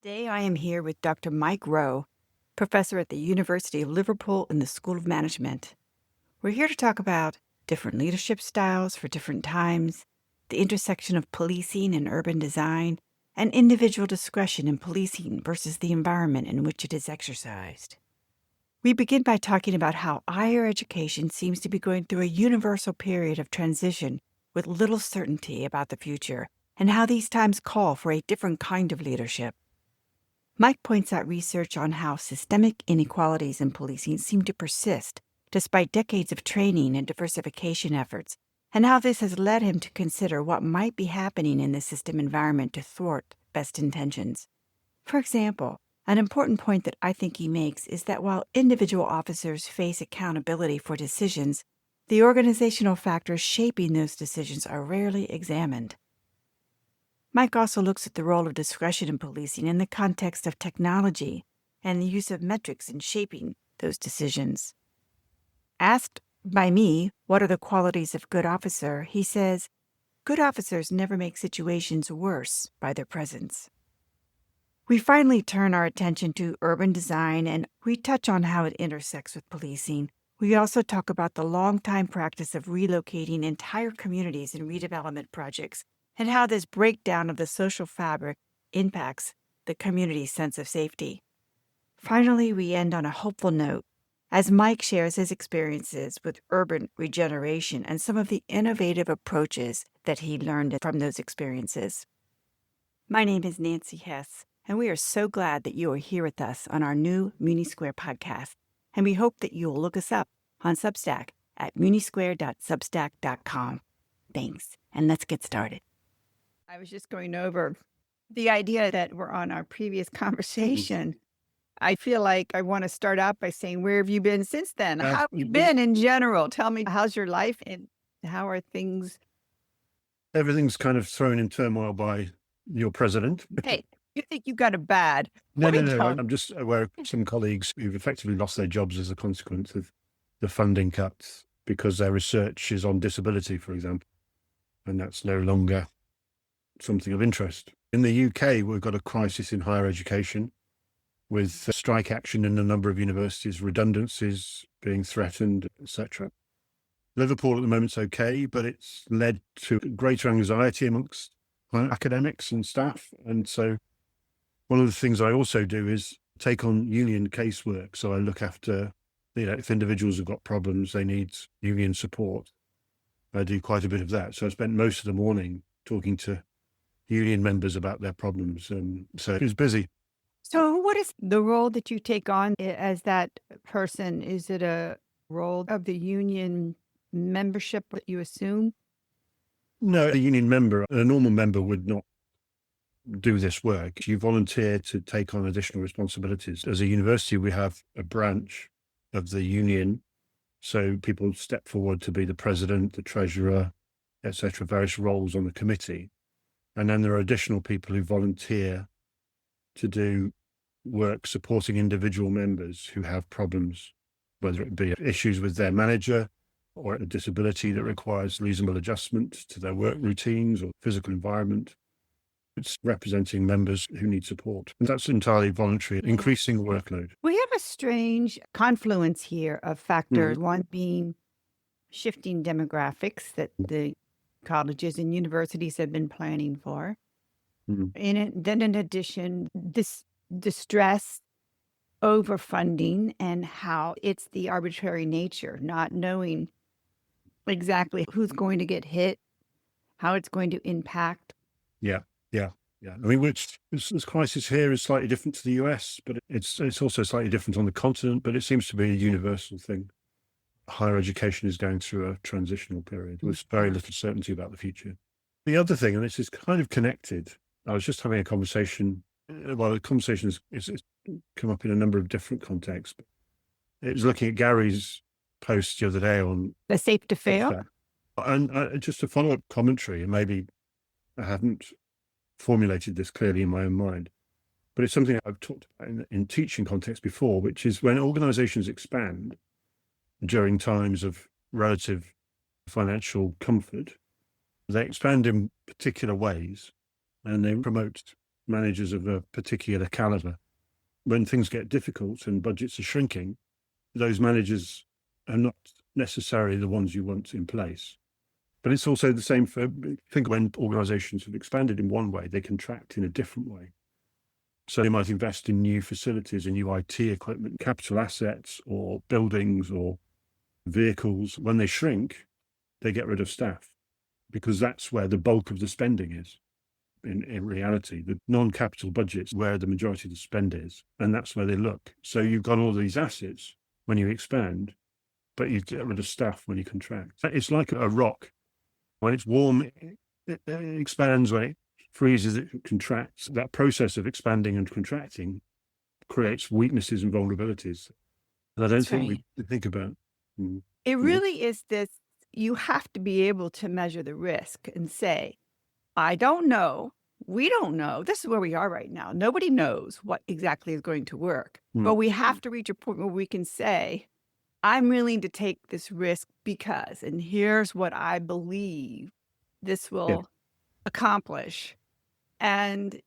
Today I am here with Dr. Mike Rowe, professor at the University of Liverpool in the School of Management. We're here to talk about different leadership styles for different times, the intersection of policing and urban design, and individual discretion in policing versus the environment in which it is exercised. We begin by talking about how higher education seems to be going through a universal period of transition with little certainty about the future, and how these times call for a different kind of leadership. Mike points out research on how systemic inequalities in policing seem to persist despite decades of training and diversification efforts, and how this has led him to consider what might be happening in the system environment to thwart best intentions. For example, an important point that I think he makes is that while individual officers face accountability for decisions, the organizational factors shaping those decisions are rarely examined. Mike also looks at the role of discretion in policing in the context of technology and the use of metrics in shaping those decisions. Asked by me, what are the qualities of good officer, he says, good officers never make situations worse by their presence. We finally turn our attention to urban design, and we touch on how it intersects with policing. We also talk about the long-time practice of relocating entire communities in redevelopment projects, and how this breakdown of the social fabric impacts the community's sense of safety. Finally, we end on a hopeful note as Mike shares his experiences with urban regeneration and some of the innovative approaches that he learned from those experiences. My name is Nancy Hess, and we are so glad that you are here with us on our new Muni Square podcast, and we hope that you will look us up on Substack at munisquare.substack.com. Thanks, and let's get started. I was just going over the idea that we're on our previous conversation. I feel like I want to start out by saying, where have you been since then? How have you been in general? Tell me, how's your life and how are things? Everything's kind of thrown in turmoil by your president. Hey, you think you got it bad? No. I'm just aware of some colleagues who've effectively lost their jobs as a consequence of the funding cuts because their research is on disability, for example, and that's no longer something of interest. In the UK, we've got a crisis in higher education with strike action in a number of universities, redundancies being threatened, etc. Liverpool at the moment's okay, but it's led to greater anxiety amongst academics and staff. And so one of the things I also do is take on union casework. So I look after, if individuals have got problems, they need union support. I do quite a bit of that. So I spent most of the morning talking to union members about their problems. So it was busy. So what is the role that you take on as that person? Is it a role of the union membership that you assume? No, a union member, a normal member would not do this work. You volunteer to take on additional responsibilities. As a university, we have a branch of the union. So people step forward to be the president, the treasurer, etc., various roles on the committee. And then there are additional people who volunteer to do work supporting individual members who have problems, whether it be issues with their manager or a disability that requires reasonable adjustment to their work routines or physical environment. It's representing members who need support. And that's entirely voluntary, increasing workload. We have a strange confluence here of factors, one being shifting demographics that the colleges and universities have been planning for. And then in addition, this distress, overfunding, and how it's the arbitrary nature, not knowing exactly who's going to get hit, how it's going to impact. Yeah. I mean, this crisis here is slightly different to the US, but it's also slightly different on the continent, but it seems to be a universal thing. Higher education is going through a transitional period with very little certainty about the future. The other thing, and this is kind of connected, I was just having a conversation. Well, the conversation is come up in a number of different contexts. But it was looking at Gary's post the other day on the safe to fail. And just a follow-up commentary, and maybe I haven't formulated this clearly in my own mind, but it's something I've talked about in teaching context before, which is when organizations expand during times of relative financial comfort, they expand in particular ways and they promote managers of a particular caliber. When things get difficult and budgets are shrinking, those managers are not necessarily the ones you want in place. But it's also the same for, think when organizations have expanded in one way, they contract in a different way. So they might invest in new facilities and new IT equipment, capital assets or buildings or vehicles. When they shrink, they get rid of staff because that's where the bulk of the spending is. In reality, the non-capital budgets where the majority of the spend is, and that's where they look. So you've got all these assets when you expand, but you get rid of staff when you contract. It's like a rock. When it's warm, it expands. When it freezes, it contracts. That process of expanding and contracting creates weaknesses and vulnerabilities that I don't think we think about. It really is this, you have to be able to measure the risk and say, I don't know. We don't know. This is where we are right now. Nobody knows what exactly is going to work. But we have to reach a point where we can say, I'm willing to take this risk because, and here's what I believe this will accomplish. And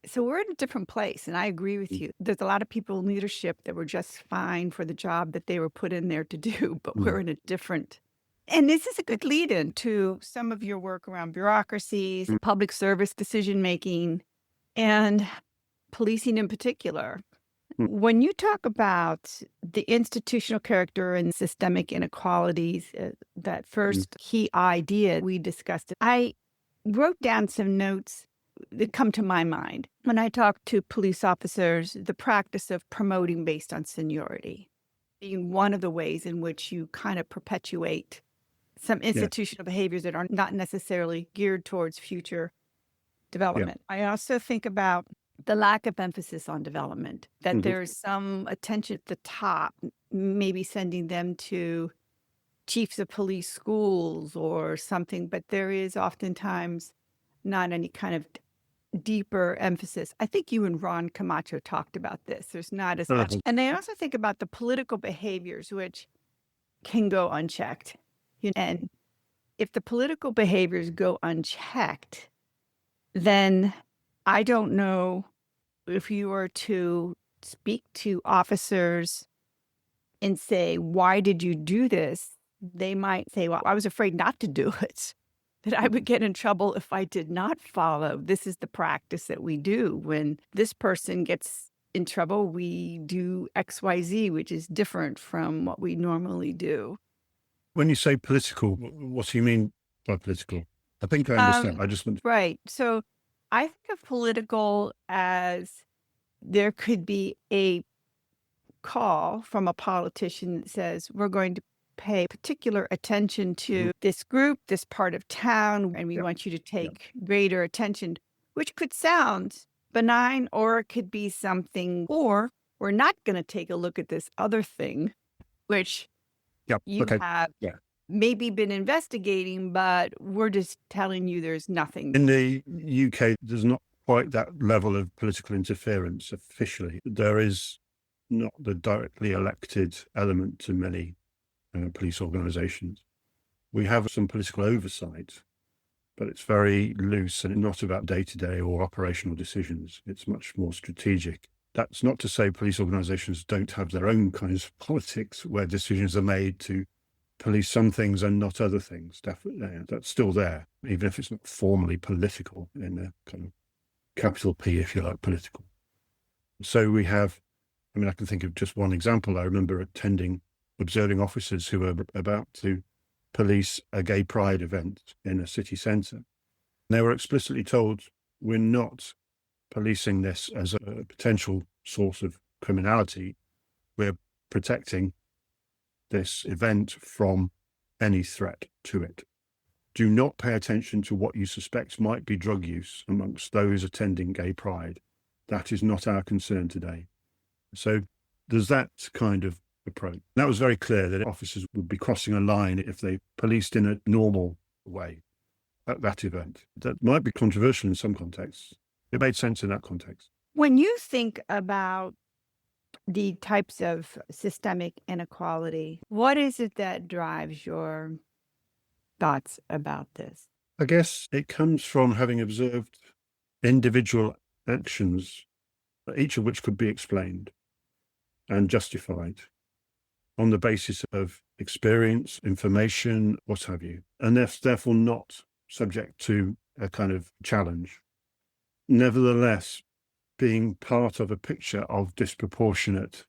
so we're in a different place. And I agree with you. There's a lot of people in leadership that were just fine for the job that they were put in there to do, but we're in a different. And this is a good lead in to some of your work around bureaucracies, public service decision-making, and policing in particular. When you talk about the institutional character and systemic inequalities, that first key idea we discussed, I wrote down some notes that come to my mind. When I talk to police officers, the practice of promoting based on seniority being one of the ways in which you kind of perpetuate some institutional behaviors that are not necessarily geared towards future development. I also think about the lack of emphasis on development, that there's some attention at the top, maybe sending them to chiefs of police schools or something, but there is oftentimes not any kind of deeper emphasis. I think you and Ron Camacho talked about this. There's not as much. And I also think about the political behaviors, which can go unchecked. And if the political behaviors go unchecked, then I don't know if you were to speak to officers and say, why did you do this? They might say, well, I was afraid not to do it, that I would get in trouble if I did not follow. This is the practice that we do. When this person gets in trouble, we do XYZ, which is different from what we normally do. When you say political, what do you mean by political? I think I understand. I just want. Right. So I think of political as there could be a call from a politician that says, we're going to pay particular attention to this group, this part of town, and we want you to take greater attention, which could sound benign, or it could be something, or we're not going to take a look at this other thing, which you have maybe been investigating, but we're just telling you there's nothing. In the UK, there's not quite that level of political interference officially. There is not the directly elected element to many police organisations. We have some political oversight, but it's very loose and not about day-to-day or operational decisions. It's much more strategic. That's not to say police organisations don't have their own kinds of politics where decisions are made to police some things and not other things. Definitely, that's still there, even if it's not formally political in a kind of capital P, if you like, political. So we have, I mean, I can think of just one example. I remember observing officers who were about to police a gay pride event in a city centre. They were explicitly told, we're not policing this as a potential source of criminality. We're protecting this event from any threat to it. Do not pay attention to what you suspect might be drug use amongst those attending gay pride. That is not our concern today. So there's that kind of approach. That was very clear that officers would be crossing a line if they policed in a normal way at that event. That might be controversial in some contexts. It made sense in that context. When you think about the types of systemic inequality, what is it that drives your thoughts about this? I guess it comes from having observed individual actions, each of which could be explained and justified on the basis of experience, information, what have you, and therefore not subject to a kind of challenge. Nevertheless, being part of a picture of disproportionate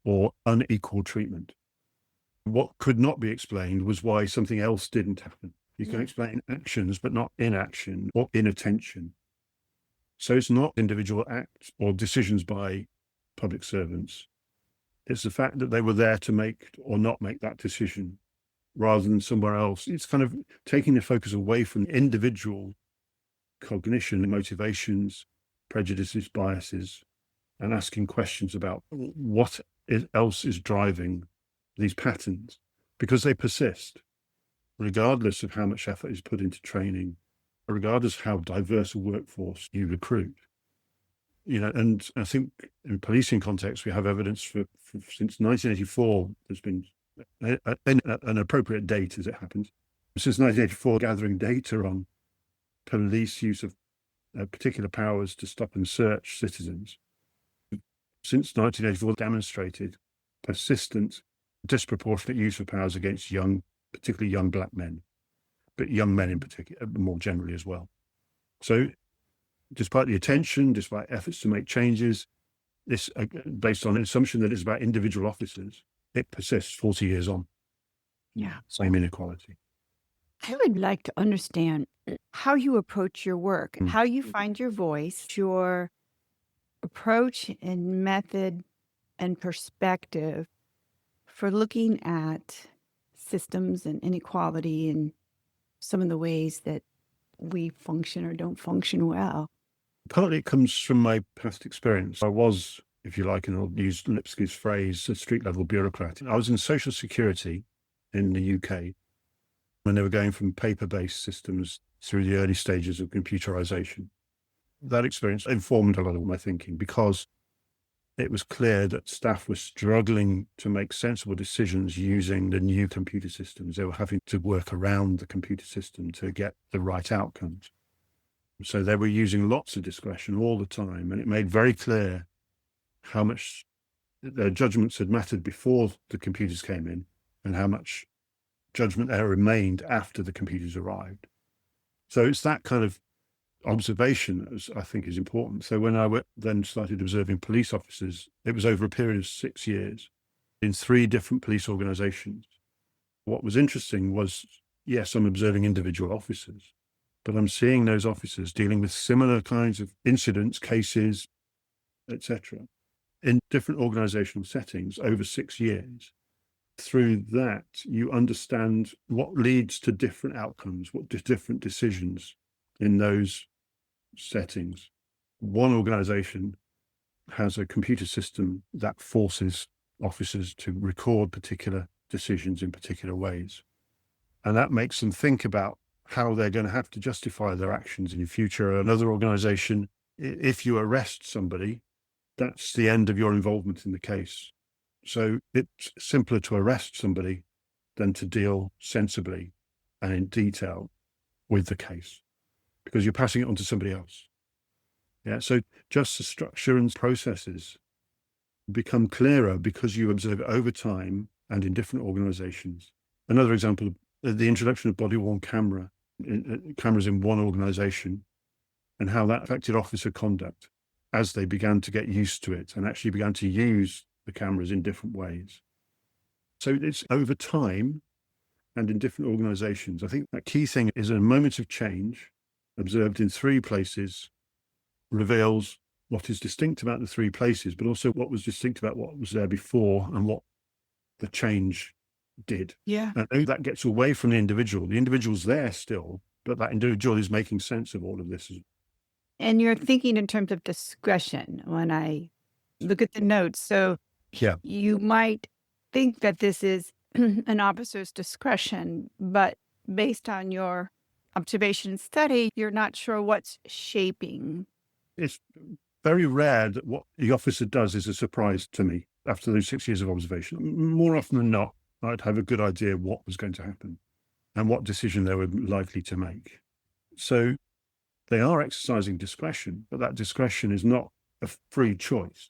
or unequal treatment. What could not be explained was why something else didn't happen. You can explain actions, but not inaction or inattention. So it's not individual acts or decisions by public servants. It's the fact that they were there to make or not make that decision rather than somewhere else. It's kind of taking the focus away from individual cognition, motivations, prejudices, biases, and asking questions about what else is driving these patterns, because they persist, regardless of how much effort is put into training, regardless of how diverse a workforce you recruit. And I think in policing context, we have evidence for since 1984, there's been an appropriate date as it happens. Since 1984, gathering data on police use of particular powers to stop and search citizens. Since 1984, demonstrated persistent, disproportionate use of powers against particularly young black men, but young men in particular, more generally as well. So despite the attention, despite efforts to make changes, this based on an assumption that it's about individual officers, it persists 40 years on. Yeah. Same inequality. I would like to understand how you approach your work, how you find your voice, your approach and method and perspective for looking at systems and inequality and some of the ways that we function or don't function well. Partly it comes from my past experience. I was, if you like, and I'll use Lipsky's phrase, a street-level bureaucrat. I was in social security in the UK when they were going from paper-based systems through the early stages of computerization. That experience informed a lot of my thinking because it was clear that staff were struggling to make sensible decisions using the new computer systems. They were having to work around the computer system to get the right outcomes. So they were using lots of discretion all the time, and it made very clear how much their judgments had mattered before the computers came in and how much judgment there remained after the computers arrived. So it's that kind of observation that I think is important. So when I then started observing police officers, it was over a period of 6 years in 3 different police organizations. What was interesting was, yes, I'm observing individual officers, but I'm seeing those officers dealing with similar kinds of incidents, cases, etc., in different organizational settings over 6 years. Through that, you understand what leads to different outcomes, what different decisions in those settings. One organization has a computer system that forces officers to record particular decisions in particular ways. And that makes them think about how they're going to have to justify their actions in the future. Another organization, if you arrest somebody, that's the end of your involvement in the case. So it's simpler to arrest somebody than to deal sensibly and in detail with the case because you're passing it on to somebody else. Yeah. So just the structure and processes become clearer because you observe it over time and in different organizations. Another example, the introduction of body-worn cameras in one organization and how that affected officer conduct as they began to get used to it and actually began to use the cameras in different ways. So it's over time and in different organizations. I think that key thing is a moment of change observed in 3 places reveals what is distinct about the 3 places, but also what was distinct about what was there before and what the change did. Yeah. And that gets away from the individual. The individual's there still, but that individual is making sense of all of this. And you're thinking in terms of discretion when I look at the notes. So yeah, you might think that this is an officer's discretion, but based on your observation and study, you're not sure what's shaping. It's very rare that what the officer does is a surprise to me after those 6 years of observation. More often than not, I'd have a good idea what was going to happen and what decision they were likely to make. So They are exercising discretion, but that discretion is not a free choice.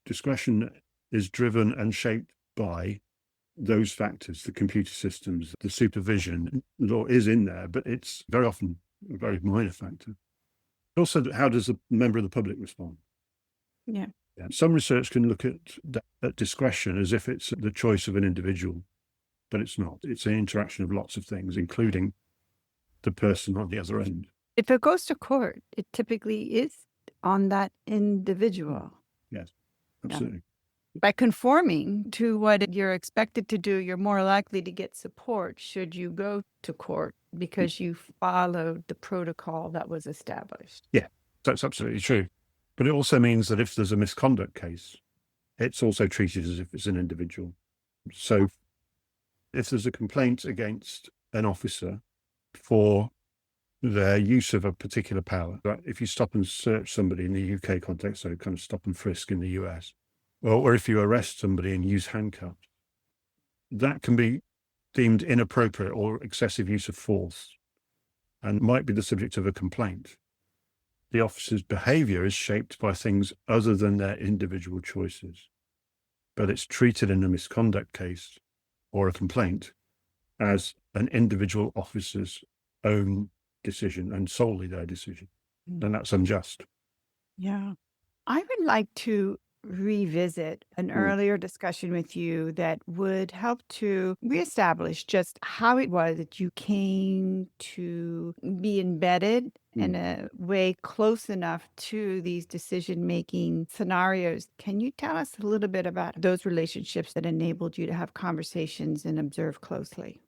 Discretion is driven and shaped by those factors, the computer systems, the supervision. Law is in there, but it's very often a very minor factor. Also, how does a member of the public respond? Yeah. Some research can look at discretion as if it's the choice of an individual, but it's not. It's an interaction of lots of things, including the person on the other end. If it goes to court, it typically is on that individual. Yes, absolutely. By conforming to what you're expected to do, you're more likely to get support should you go to court because you followed the protocol that was established. Yeah, that's absolutely true. But it also means that if there's a misconduct case, it's also treated as if it's an individual. So if there's a complaint against an officer for their use of a particular power, if you stop and search somebody in the UK context, so kind of stop and frisk in the US, well, or if you arrest somebody and use handcuffs, that can be deemed inappropriate or excessive use of force and might be the subject of a complaint. The officer's behavior is shaped by things other than their individual choices, but it's treated in a misconduct case or a complaint as an individual officer's own decision and solely their decision. And that's unjust. Yeah. I would like to revisit an earlier discussion with you that would help to reestablish just how it was that you came to be embedded in a way close enough to these decision-making scenarios. Can you tell us a little bit about those relationships that enabled you to have conversations and observe closely?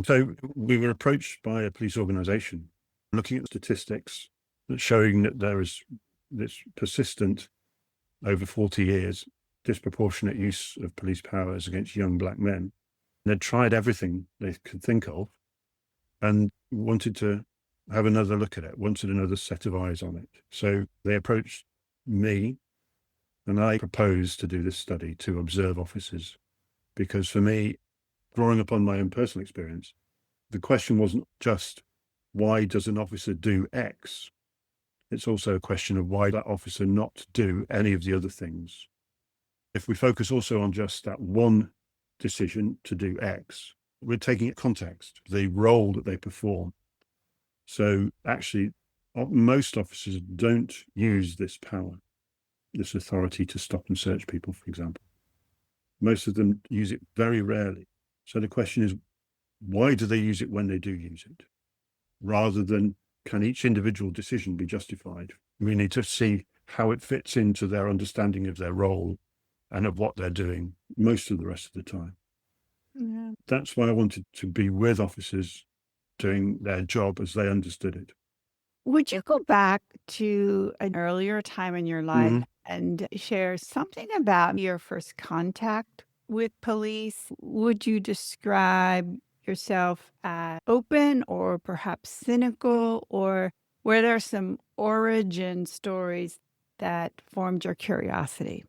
So we were approached by a police organization looking at statistics showing that there is this persistent, over 40 years, disproportionate use of police powers against young black men. They'd tried everything they could think of and wanted to have another look at it, wanted another set of eyes on it. So they approached me and I proposed to do this study to observe officers, because for me, drawing upon my own personal experience, the question wasn't just why does an officer do X? It's also a question of why that officer not do any of the other things. If we focus also on just that one decision to do X, we're taking it context, the role that they perform. So actually, most officers don't use this power, this authority to stop and search people, for example. Most of them use it very rarely. So the question is, why do they use it when they do use it? Rather than, can each individual decision be justified? We need to see how it fits into their understanding of their role and of what they're doing most of the rest of the time. Yeah. That's why I wanted to be with officers doing their job as they understood it. Would you go back to an earlier time in your life and share something about your first contact with police? Would you describe yourself as open or perhaps cynical, or were there some origin stories that formed your curiosity?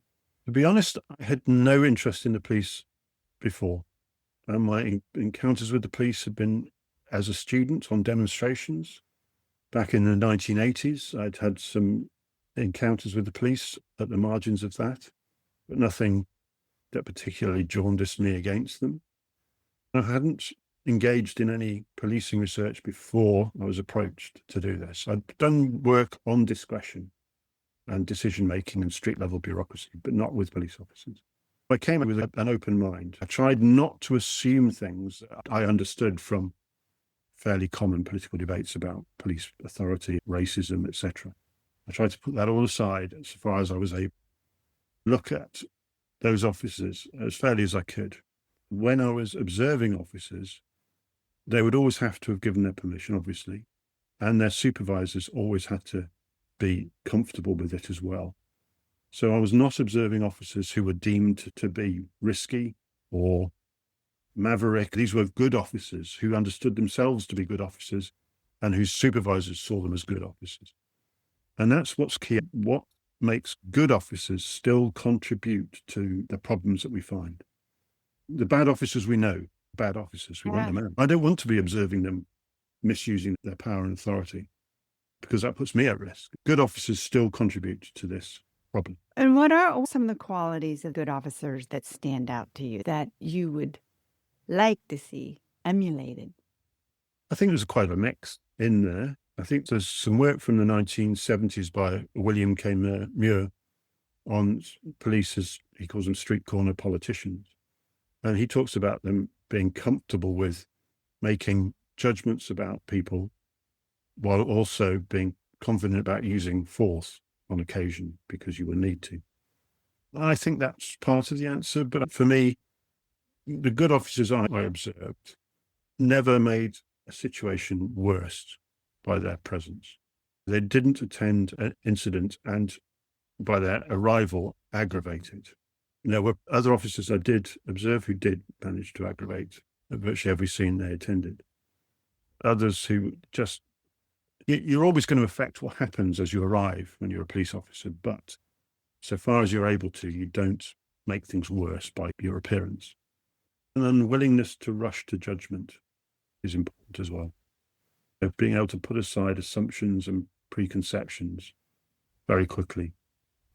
To be honest, I had no interest in the police before. And my encounters with the police had been as a student on demonstrations. Back in the 1980s, I'd had some encounters with the police at the margins of that, but nothing that particularly jaundiced me against them. I hadn't engaged in any policing research before I was approached to do this. I'd done work on discretion and decision-making and street-level bureaucracy, but not with police officers. I came with an open mind. I tried not to assume things that I understood from fairly common political debates about police authority, racism, etc. I tried to put that all aside as far as I was able. Look at those officers as fairly as I could. When I was observing officers, they would always have to have given their permission, obviously, and their supervisors always had to be comfortable with it as well. So I was not observing officers who were deemed to be risky or maverick. These were good officers who understood themselves to be good officers and whose supervisors saw them as good officers. And that's what's key. What makes good officers still contribute to the problems that we find. The bad officers we know, bad officers, we want them out. I don't want to be observing them misusing their power and authority. because that puts me at risk. Good officers still contribute to this problem. And what are some of the qualities of good officers that stand out to you that you would like to see emulated? I think there's quite a mix in there. I think there's some work from the 1970s by William K. Muir on police as he calls them street corner politicians. And he talks about them being comfortable with making judgments about people while also being confident about using force on occasion because you will need to. I think that's part of the answer. But for me, the good officers I observed never made a situation worse by their presence. They didn't attend an incident and by their arrival aggravate it. There were other officers I did observe who did manage to aggravate virtually every scene they attended. Others who just, you're always going to affect what happens as you arrive when you're a police officer, but so far as you're able to, you don't make things worse by your appearance. An unwillingness to rush to judgment is important as well. Being able to put aside assumptions and preconceptions very quickly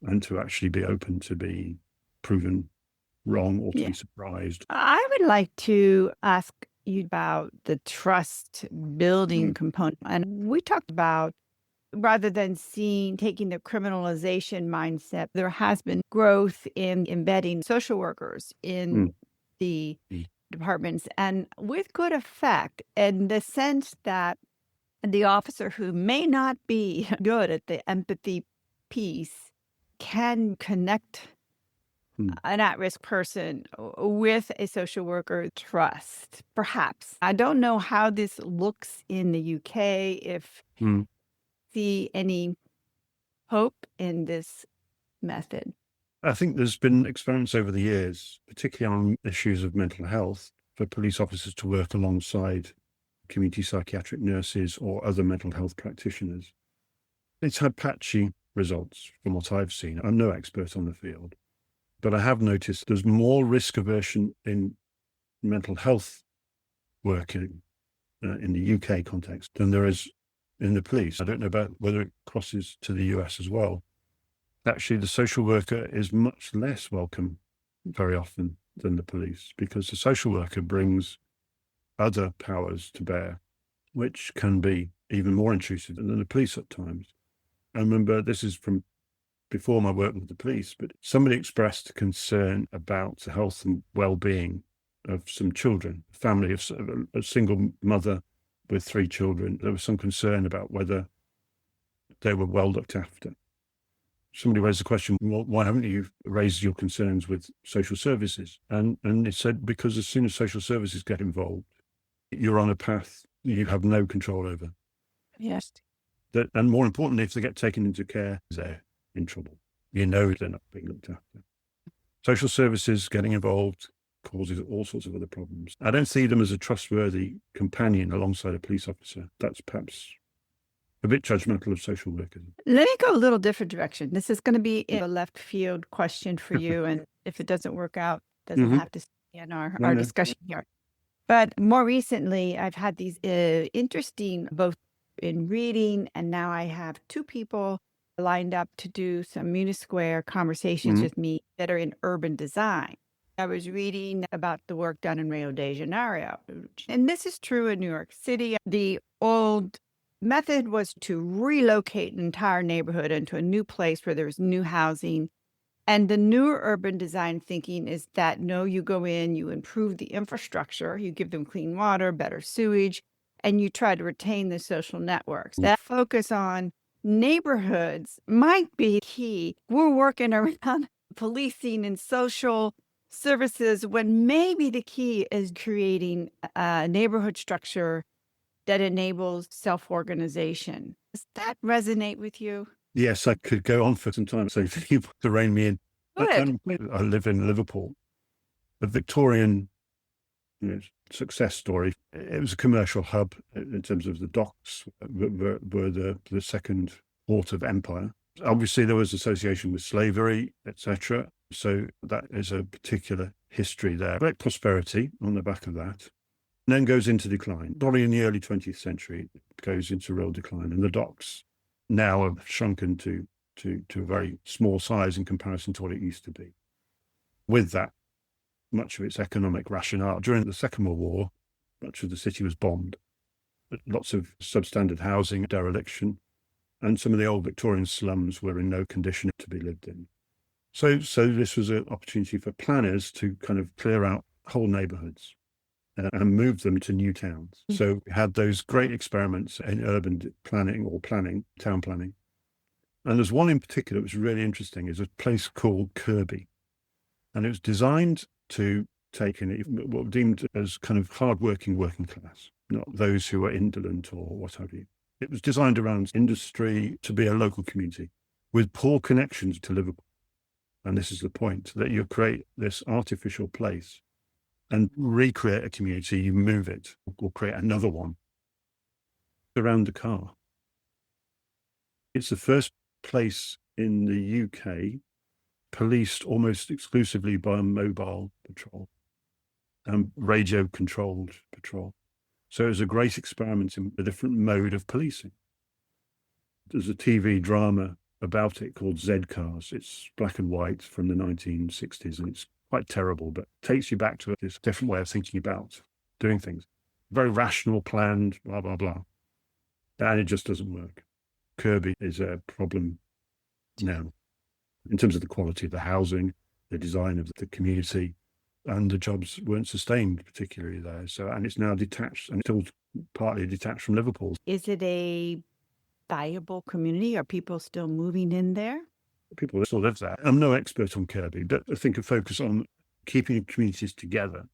and to actually be open to be proven wrong or to be surprised. I would like to ask you about the trust building component. And we talked about rather than taking the criminalization mindset, there has been growth in embedding social workers in the departments and with good effect, in the sense that the officer who may not be good at the empathy piece can connect an at-risk person with a social worker trust, perhaps. I don't know how this looks in the UK, if see any hope in this method. I think there's been experiments over the years, particularly on issues of mental health, for police officers to work alongside community psychiatric nurses or other mental health practitioners. It's had patchy results from what I've seen. I'm no expert on the field, but I have noticed there's more risk aversion in mental health working in the UK context than there is in the police. I don't know about whether it crosses to the US as well. Actually, the social worker is much less welcome very often than the police because the social worker brings other powers to bear, which can be even more intrusive than the police at times. I remember this is from before my work with the police, but somebody expressed concern about the health and well-being of some children, a family of a single mother with 3 children. There was some concern about whether they were well looked after. Somebody raised the question, well, why haven't you raised your concerns with social services? And it said, because as soon as social services get involved, you're on a path you have no control over. Yes. And more importantly, if they get taken into care, they're in trouble. You know they're not being looked after. Social services getting involved causes all sorts of other problems. I don't see them as a trustworthy companion alongside a police officer. That's perhaps a bit judgmental of social workers. Let me go a little different direction. This is going to be a left field question for you. And if it doesn't work out, doesn't have to stay in our discussion here. But more recently, I've had these interesting, both in reading, and now I have 2 people lined up to do some Munisquare conversations with me that are in urban design. I was reading about the work done in Rio de Janeiro. And this is true in New York City. The old method was to relocate an entire neighborhood into a new place where there's new housing. And the newer urban design thinking is that, no, you go in, you improve the infrastructure, you give them clean water, better sewage, and you try to retain the social networks. That focus on neighborhoods might be key. We're working around policing and social services when maybe the key is creating a neighborhood structure that enables self-organization. Does that resonate with you? Yes, I could go on for some time, so you to rein me in. Good. I live in Liverpool. The Victorian success story. It was a commercial hub in terms of the docks were the second port of empire. Obviously, there was association with slavery, etc. So that is a particular history there. Great prosperity on the back of that. And then goes into decline. Probably in the early 20th century, it goes into real decline. And the docks now have shrunken to a very small size in comparison to what it used to be. With that, much of its economic rationale. During the Second World War, much of the city was bombed. Lots of substandard housing, dereliction, and some of the old Victorian slums were in no condition to be lived in. So this was an opportunity for planners to kind of clear out whole neighborhoods and move them to new towns. So we had those great experiments in urban planning or town planning. And there's one in particular that was really interesting, is a place called Kirby. And it was designed to take in what were deemed as kind of hard-working working class, not those who were indolent or what have you. It was designed around industry to be a local community with poor connections to Liverpool. And this is the point, that you create this artificial place and recreate a community, you move it or create another one around the car. It's the first place in the UK policed almost exclusively by a mobile patrol and radio-controlled patrol. So it was a great experiment in a different mode of policing. There's a TV drama about it called Z Cars. It's black and white from the 1960s, and it's quite terrible, but takes you back to this different way of thinking about doing things. Very rational, planned, blah, blah, blah. And it just doesn't work. Kirby is a problem now in terms of the quality of the housing, the design of the community, and the jobs weren't sustained particularly there. So, and it's now detached, and it's all partly detached from Liverpool. Is it a viable community? Are people still moving in there? People still live there. I'm no expert on Kirby, but I think a focus on keeping communities together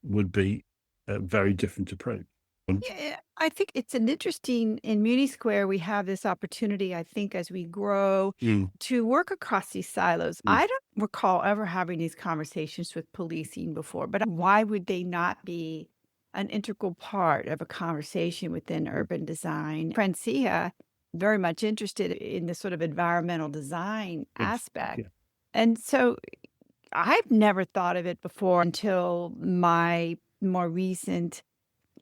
would be a very different approach. Yeah, I think it's an interesting, in Muni Square, we have this opportunity, I think, as we grow to work across these silos. I don't recall ever having these conversations with policing before, but why would they not be an integral part of a conversation within urban design? Francia, very much interested in the sort of environmental design aspect. Yeah. And so I've never thought of it before until my more recent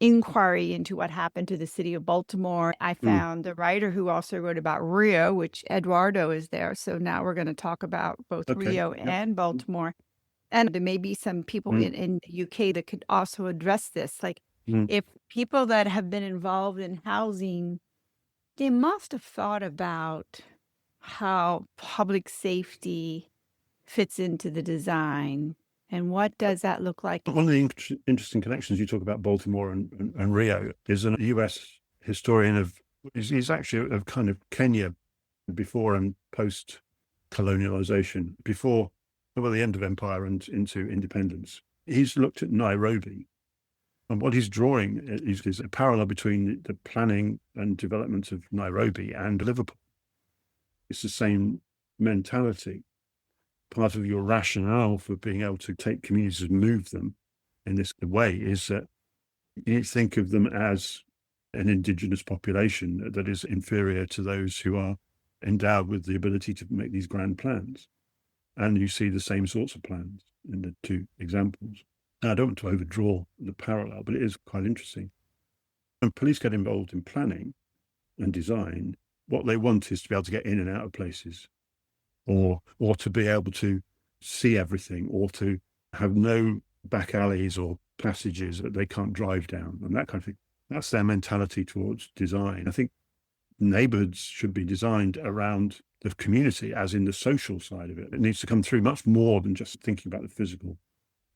inquiry into what happened to the city of Baltimore. I found a writer who also wrote about Rio, which Eduardo is there. So now we're going to talk about both Rio and Baltimore. And there may be some people in the UK that could also address this. Like if people that have been involved in housing, they must have thought about how public safety fits into the design. And what does that look like? One of the interesting connections you talk about Baltimore and Rio is a US historian he's actually of kind of Kenya before and post colonialization, before the end of empire and into independence. He's looked at Nairobi, and what he's drawing is a parallel between the planning and development of Nairobi and Liverpool. It's the same mentality. Part of your rationale for being able to take communities and move them in this way is that you think of them as an indigenous population that is inferior to those who are endowed with the ability to make these grand plans. And you see the same sorts of plans in the two examples. Now, I don't want to overdraw the parallel, but it is quite interesting. When police get involved in planning and design, what they want is to be able to get in and out of places, or to be able to see everything, or to have no back alleys or passages that they can't drive down, and that kind of thing. That's their mentality towards design. I think neighborhoods should be designed around the community, as in the social side of it. It needs to come through much more than just thinking about the physical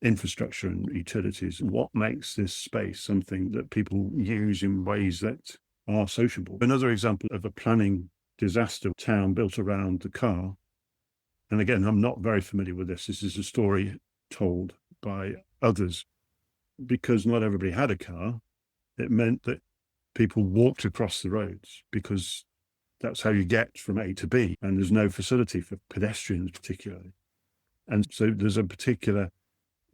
infrastructure and utilities. What makes this space something that people use in ways that are sociable? Another example of a planning disaster town built around the car. And again, I'm not very familiar with this. This is a story told by others. Because not everybody had a car, it meant that people walked across the roads, because that's how you get from A to B. And there's no facility for pedestrians particularly. And so there's a particular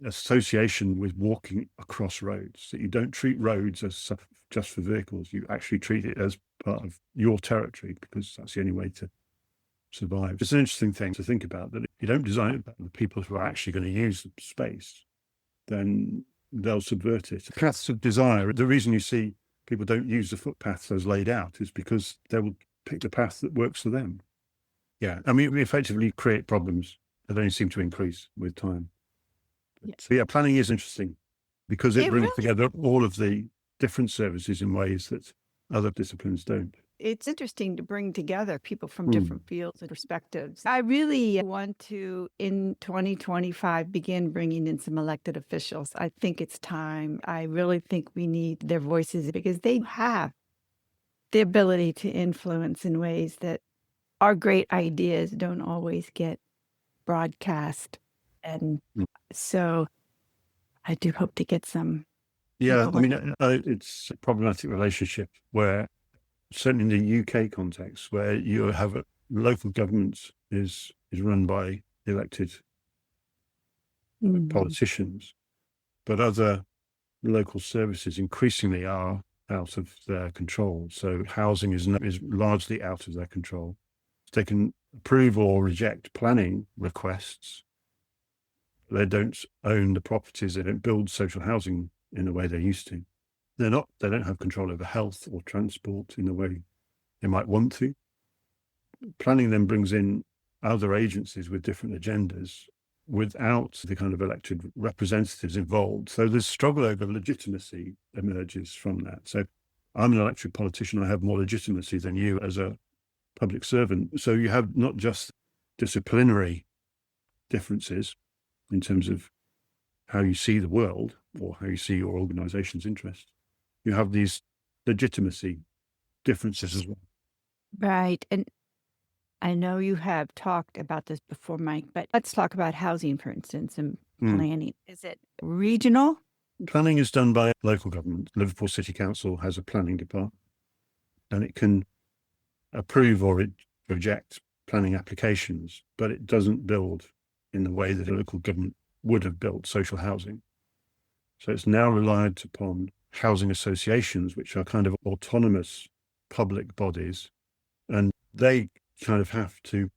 association with walking across roads, that you don't treat roads as just for vehicles. You actually treat it as part of your territory, because that's the only way to survive. It's an interesting thing to think about, that if you don't design it about the people who are actually going to use the space, then they'll subvert it. Paths of desire, the reason you see people don't use the footpaths as laid out is because they will pick the path that works for them. Yeah, I mean, we effectively create problems that only seem to increase with time. So yeah, planning is interesting because it brings together all of the different services in ways that other disciplines don't. It's interesting to bring together people from different fields and perspectives. I really want to, in 2025, begin bringing in some elected officials. I think it's time. I really think we need their voices because they have the ability to influence in ways that our great ideas don't always get broadcast. And so I do hope to get some. Yeah, I mean, it's a problematic relationship where, certainly in the UK context, where you have local government is run by elected politicians, but other local services increasingly are out of their control. So housing is largely out of their control. They can approve or reject planning requests. They don't own the properties. They don't build social housing in the way they used to. They don't have control over health or transport in the way they might want to. Planning then brings in other agencies with different agendas without the kind of elected representatives involved. So this struggle over legitimacy emerges from that. So I'm an elected politician. I have more legitimacy than you as a public servant. So you have not just disciplinary differences in terms of how you see the world or how you see your organization's interests. You have these legitimacy differences as well. Right. And I know you have talked about this before, Mike, but let's talk about housing, for instance, and planning. Is it regional? Planning is done by local government. Liverpool City Council has a planning department, and it can approve or reject planning applications, but it doesn't build in the way that a local government would have built social housing. So it's now relied upon housing associations, which are kind of autonomous public bodies, and they kind of have to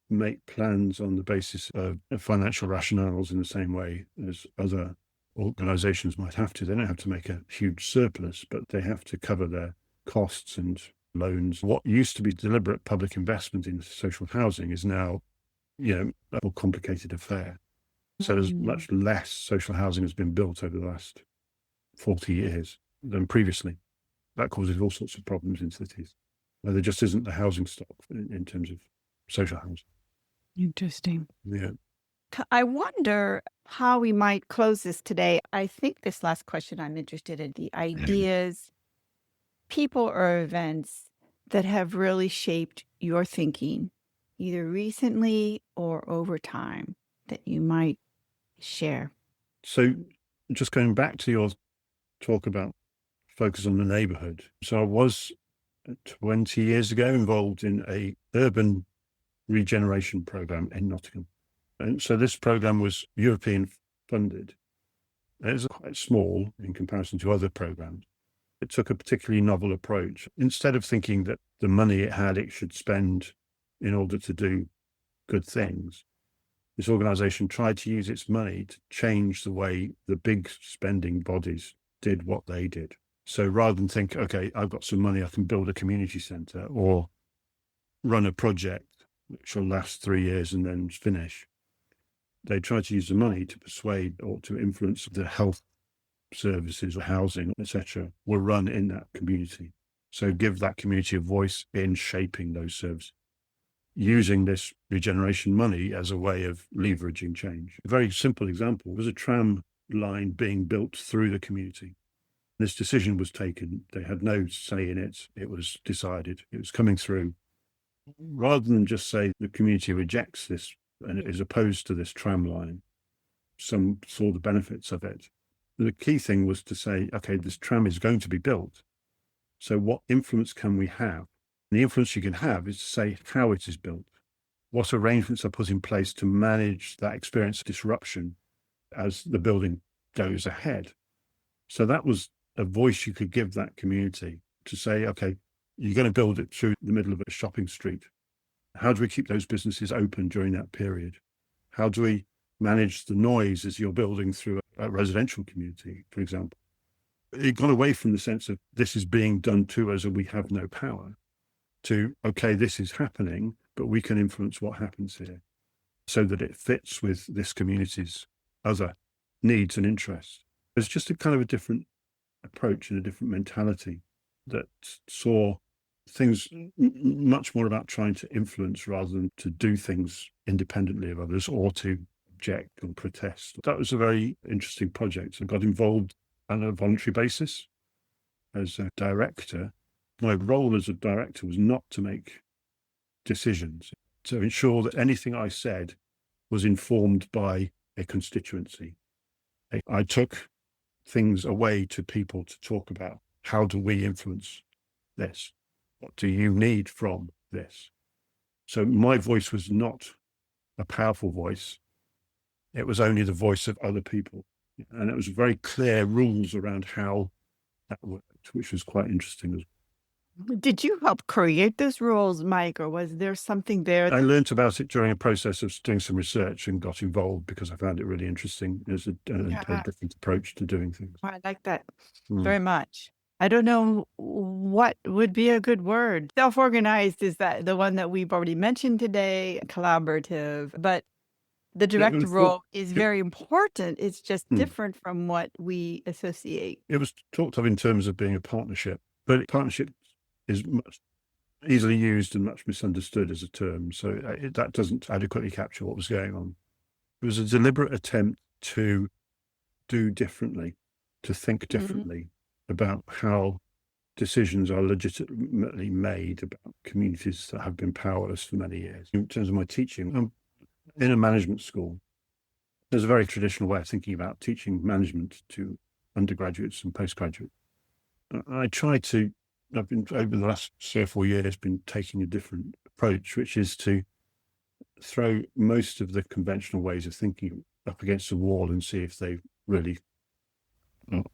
make plans on the basis of financial rationales in the same way as other organizations might have to. They don't have to make a huge surplus, but they have to cover their costs and loans. What used to be deliberate public investment in social housing is now, a more complicated affair. So there's much less social housing has been built over the last 40 years than previously. That causes all sorts of problems in cities where there just isn't the housing stock in terms of social housing. Interesting. Yeah. I wonder how we might close this today. I think this last question I'm interested in the ideas, people or events that have really shaped your thinking, either recently or over time, that you might share. So just going back to your talk about focus on the neighborhood. So I was 20 years ago involved in a urban regeneration program in Nottingham. And so this program was European funded. It was quite small in comparison to other programs. It took a particularly novel approach. Instead of thinking that the money it should spend in order to do good things, this organization tried to use its money to change the way the big spending bodies did what they did. So rather than think, okay, I've got some money, I can build a community center or run a project which will last 3 years and then finish, they tried to use the money to persuade or to influence the health services or housing, etc., were run in that community. So give that community a voice in shaping those services, using this regeneration money as a way of leveraging change. A very simple example was a tram line being built through the community. This decision was taken. They had no say in it. It was decided. It was coming through. Rather than just say the community rejects this and is opposed to this tram line, some saw the benefits of it. The key thing was to say, okay, this tram is going to be built. So what influence can we have? And the influence you can have is to say how it is built. What arrangements are put in place to manage that experience of disruption as the building goes ahead. So that was a voice you could give that community to say, okay, you're going to build it through the middle of a shopping street. How do we keep those businesses open during that period? How do we manage the noise as you're building through a residential community, for example? It got away from the sense of this is being done to us and we have no power, to, okay, this is happening, but we can influence what happens here so that it fits with this community's other needs and interests. It's just a kind of a different approach and a different mentality that saw things much more about trying to influence rather than to do things independently of others or to object or protest. That was a very interesting project. I got involved on a voluntary basis as a director. My role as a director was not to make decisions, to ensure that anything I said was informed by a constituency. I took things away to people to talk about. How do we influence this? What do you need from this? So my voice was not a powerful voice. It was only the voice of other people. And it was very clear rules around how that worked, which was quite interesting as well. Did you help create those rules, Mike, or was there something there? I learned about it during a process of doing some research and got involved because I found it really interesting as a different approach to doing things. I like that very much. I don't know what would be a good word. Self-organized is that the one that we've already mentioned today, collaborative, but the direct role is very important. It's just different from what we associate. It was talked of in terms of being a partnership, but partnership is much easily used and much misunderstood as a term. So that doesn't adequately capture what was going on. It was a deliberate attempt to do differently, to think differently about how decisions are legitimately made about communities that have been powerless for many years. In terms of my teaching, I'm in a management school. There's a very traditional way of thinking about teaching management to undergraduates and postgraduates. I try to, I've been, over the last 3 or 4 years, been taking a different approach, which is to throw most of the conventional ways of thinking up against the wall and see if they really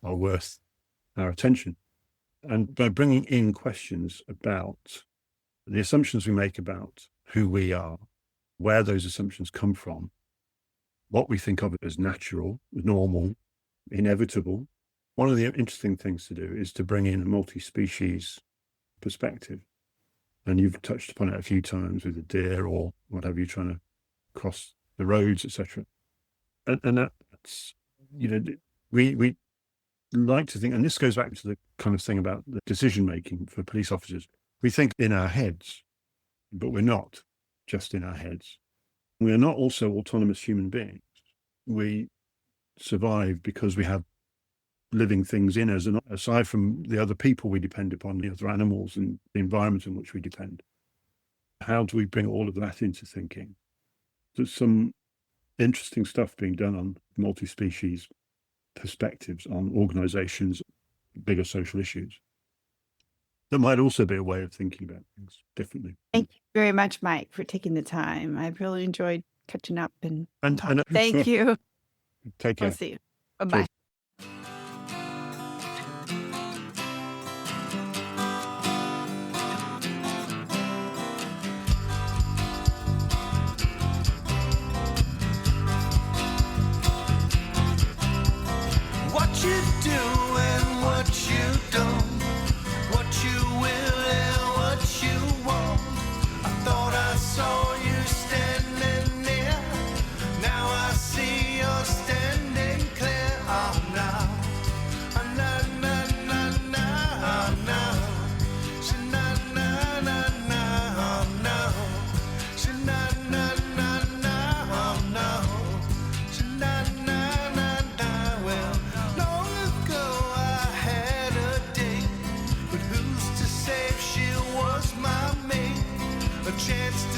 are worth our attention. And by bringing in questions about the assumptions we make about who we are, where those assumptions come from, what we think of as natural, normal, inevitable. One of the interesting things to do is to bring in a multi-species perspective. And you've touched upon it a few times with the deer or whatever you're trying to cross the roads, etc. And that's, we like to think, and this goes back to the kind of thing about the decision making for police officers. We think in our heads, but we're not just in our heads. We are not also autonomous human beings. We survive because we have living things in us, and aside from the other people we depend upon, the other animals and the environment in which we depend. How do we bring all of that into thinking? There's some interesting stuff being done on multi-species perspectives on organizations, bigger social issues. That might also be a way of thinking about things differently. Thank you very much, Mike, for taking the time. I've really enjoyed catching up and thank you. Take care. We'll see you. Bye-bye. What you do and what you don't, what you will and what you won't. I thought I saw you standing near, now I see you're standing clear. Oh no, oh no, no, no, no, oh no, she no, no, no, no, oh no, she no, no, no, no, oh no, she no, no, no, no, well. Long ago I had a date, but who's to say if she was my mate? A chance